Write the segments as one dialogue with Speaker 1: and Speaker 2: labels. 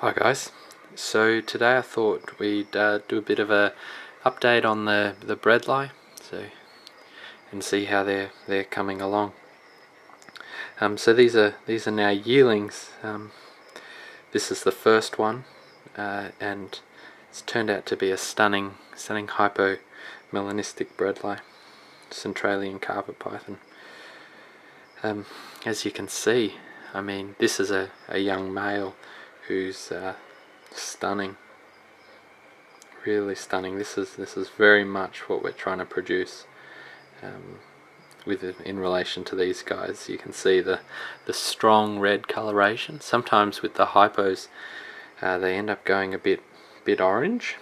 Speaker 1: Hi guys, so today I thought we'd do a bit of a update on the Bredli, and see how they're coming along. So these are now yearlings. This is the first one, and it's turned out to be a stunning hypomelanistic Bredli, Centralian carpet python. As you can see, I mean, this is a young male who's stunning, really stunning. This is very much what we're trying to produce in relation to these guys. You can see the strong red coloration. Sometimes with the hypos they end up going a bit orange,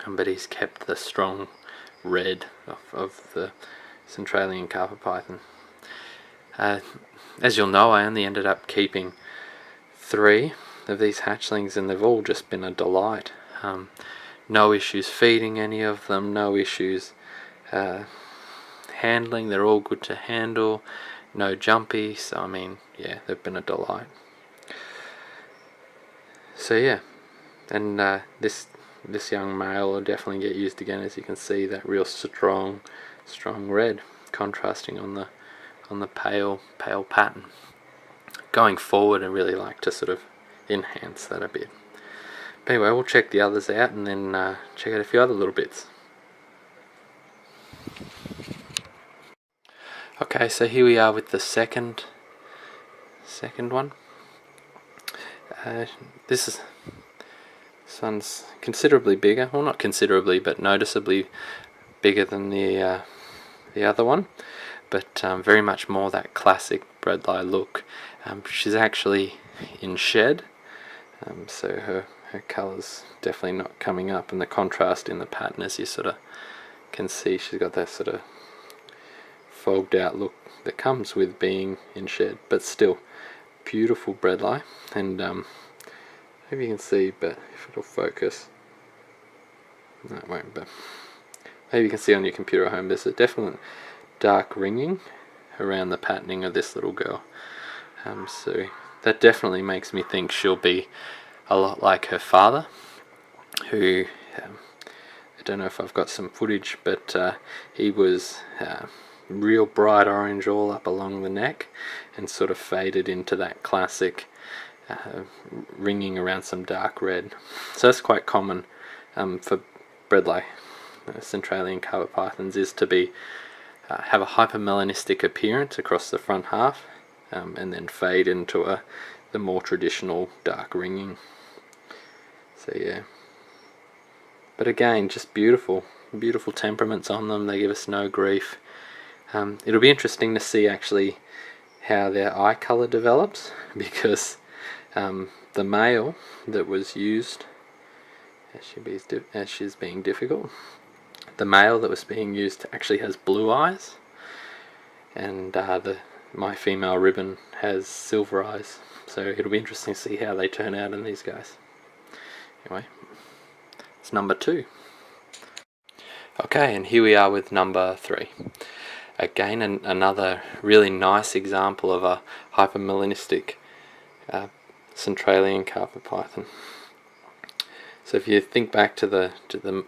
Speaker 1: but he's kept the strong red of the Centralian carpet python. As you'll know, I only ended up keeping 3 of these hatchlings, and they've all just been a delight. No issues feeding any of them, no issues handling. They're all good to handle, no jumpy. So I mean, yeah, they've been a delight. So yeah, and this young male will definitely get used again. As you can see, that real strong red contrasting on the pale pattern. Going forward, I really like to sort of enhance that a bit. But anyway, we'll check the others out and then check out a few other little bits. Okay, so here we are with the second one. This one's considerably bigger. Well, not considerably, but noticeably bigger than the other one. But very much more that classic Bredli look. She's actually in shed, so her colour's definitely not coming up, and the contrast in the pattern, as you sort of can see, she's got that sort of fogged out look that comes with being in shed, but still beautiful Bredli. And maybe you can see, but if it'll focus, no it won't, but maybe you can see on your computer at home there's a definite dark ringing around the patterning of this little girl. So that definitely makes me think she'll be a lot like her father, who I don't know if I've got some footage, but he was real bright orange all up along the neck and sort of faded into that classic ringing around some dark red. So that's quite common for Bredli, Centralian carpet pythons, is to be have a hypermelanistic appearance across the front half, and then fade into the more traditional dark ringing. So yeah, but again, just beautiful temperaments on them. They give us no grief. It'll be interesting to see actually how their eye colour develops, because the male that was used, as she's being difficult, the male that was being used actually has blue eyes, and my female ribbon has silver eyes. So it'll be interesting to see how they turn out in these guys. Anyway, it's number 2. Okay, and here we are with number 3. Again, another really nice example of a hypermelanistic Centralian carpet python. So if you think back to the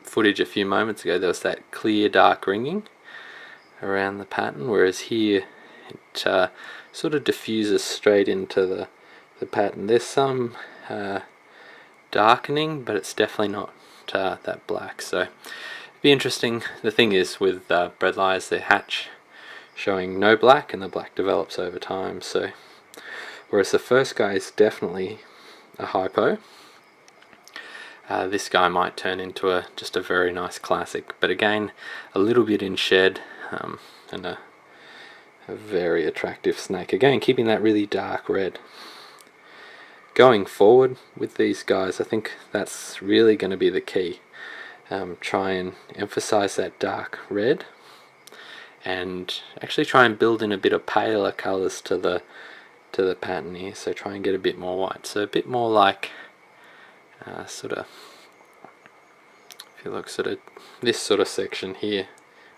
Speaker 1: footage a few moments ago, there was that clear dark ringing around the pattern, whereas here it sort of diffuses straight into the pattern. There's some darkening, but it's definitely not that black. So it'd be interesting. The thing is with Bredli is they hatch showing no black, and the black develops over time. So whereas the first guy is definitely a hypo, this guy might turn into just a very nice classic, but again a little bit in shed, and a very attractive snake. Again, keeping that really dark red. Going forward with these guys, I think that's really going to be the key. Try and emphasize that dark red, and actually try and build in a bit of paler colors to the pattern here. So try and get a bit more white, so a bit more like sort of, if you look sort of this sort of section here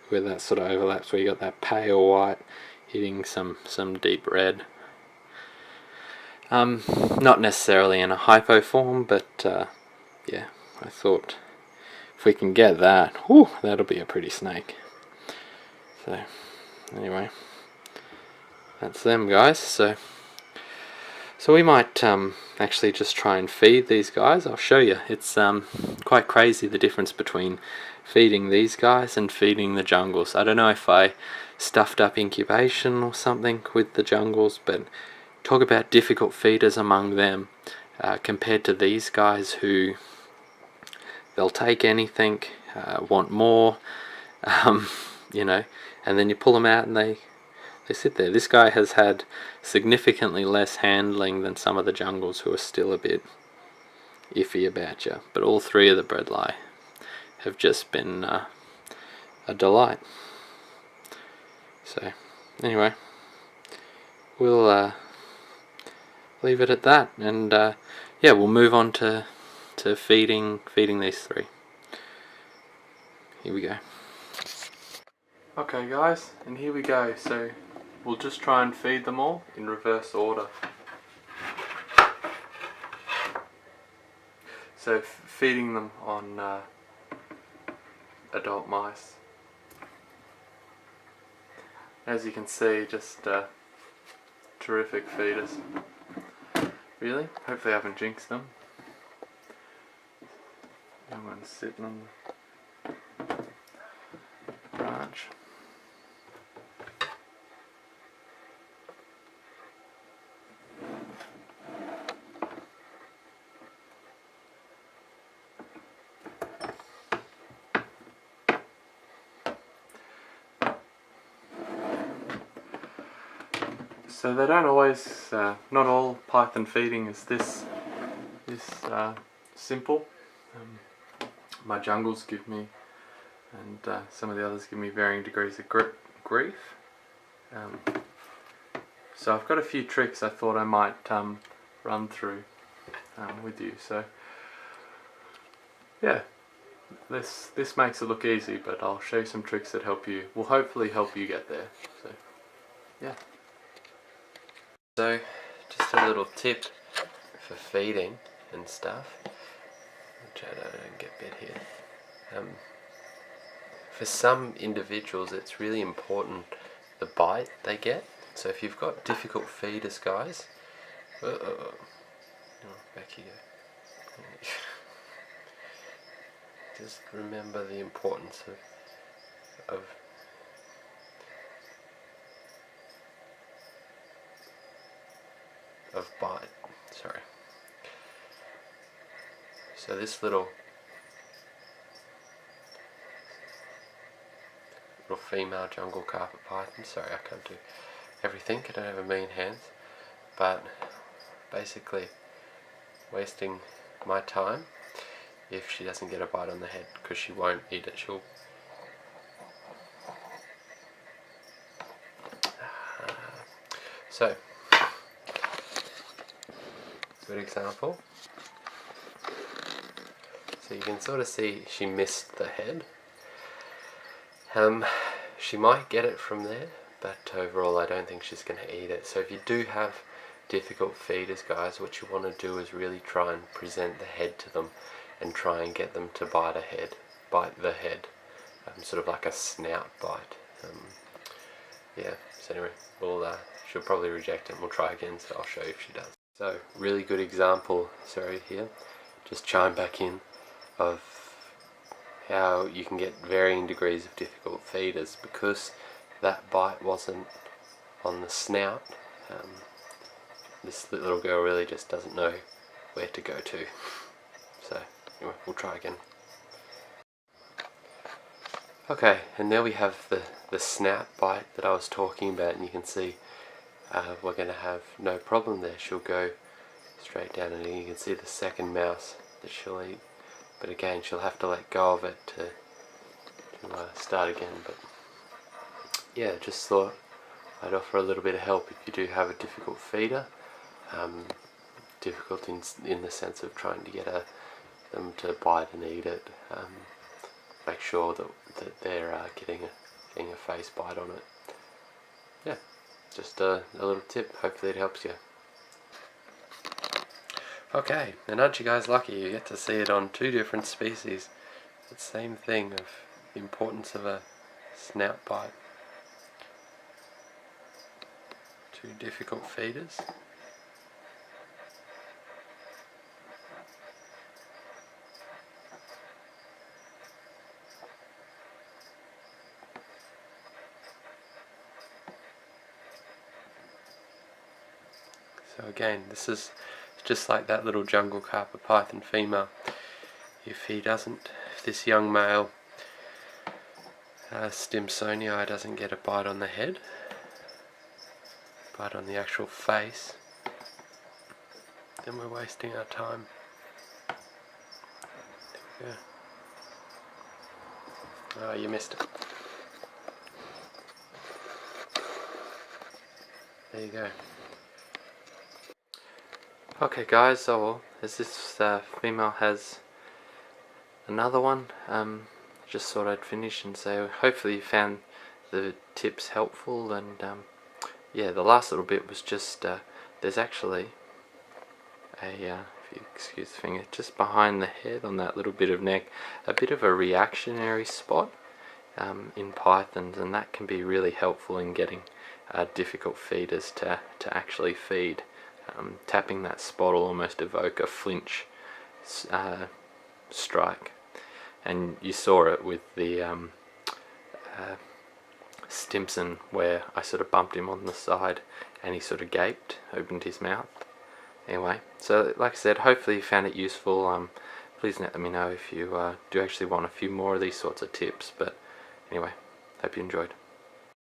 Speaker 1: where that sort of overlaps, where you got that pale white hitting some deep red. Not necessarily in a hypo form, but yeah, I thought if we can get that, whew, that'll be a pretty snake. So anyway, that's them, guys. So we might actually just try and feed these guys. I'll show you. It's quite crazy the difference between feeding these guys and feeding the jungles. I don't know if I stuffed up incubation or something with the jungles, but talk about difficult feeders among them compared to these guys who they'll take anything, want more, you know, and then you pull them out and they sit there. This guy has had significantly less handling than some of the jungles who are still a bit iffy about you. But all three of the Bredli have just been a delight. So anyway, we'll leave it at that, and yeah, we'll move on to feeding these three. Here we go. Okay guys, and here we go. So we'll just try and feed them all in reverse order. So feeding them on adult mice. As you can see, just terrific feeders. Really? Hopefully I haven't jinxed them. That one's sitting on the branch. So they don't always, not all python feeding is this simple. My jungles give me, and some of the others give me varying degrees of grief. So I've got a few tricks I thought I might run through with you. So yeah, this makes it look easy, but I'll show you some tricks that will hopefully help you get there. So yeah. So, just a little tip for feeding and stuff, which I don't get bit here. For some individuals, it's really important the bite they get. So if you've got difficult feeders, guys, oh, back you go. Just remember the importance of bite, sorry. So this little female jungle carpet python, sorry I can't do everything, I don't have a million hands, but basically wasting my time if she doesn't get a bite on the head, because she won't eat it. She'll so good example. So you can sort of see she missed the head. She might get it from there, but overall I don't think she's going to eat it. So if you do have difficult feeders, guys, what you want to do is really try and present the head to them and try and get them to bite the head, sort of like a snout bite. Yeah, so anyway, she'll probably reject it and we'll try again, so I'll show you if she does. So, really good example, sorry here, just chime back in, of how you can get varying degrees of difficult feeders because that bite wasn't on the snout. This little girl really just doesn't know where to go to. So, anyway, we'll try again. Okay, and there we have the snout bite that I was talking about, and you can see we're going to have no problem there. She'll go straight down, and you can see the second mouse that she'll eat, but again she'll have to let go of it to start again. But yeah, just thought I'd offer a little bit of help if you do have a difficult feeder, difficult in the sense of trying to get them to bite and eat it. Make sure that they're getting a face bite on it. Yeah, just a little tip, hopefully it helps you. Okay, and aren't you guys lucky you get to see it on 2 different species? The same thing of the importance of a snout bite. 2 difficult feeders. So again, this is just like that little jungle carper python female. If this young male Stimsonii doesn't get a bite on the head, bite on the actual face, then we're wasting our time. There we go. Oh, you missed it. There you go. Okay guys, so as this female has another one, just thought I'd finish and say hopefully you found the tips helpful, and yeah, the last little bit was just there's actually a, if you excuse the finger, just behind the head on that little bit of neck, a bit of a reactionary spot in pythons, and that can be really helpful in getting difficult feeders to actually feed. Tapping that spot will almost evoke a flinch strike, and you saw it with the Stimson, where I sort of bumped him on the side and he sort of gaped, opened his mouth. Anyway, so like I said, hopefully you found it useful. Please let me know if you do actually want a few more of these sorts of tips, but anyway, hope you enjoyed.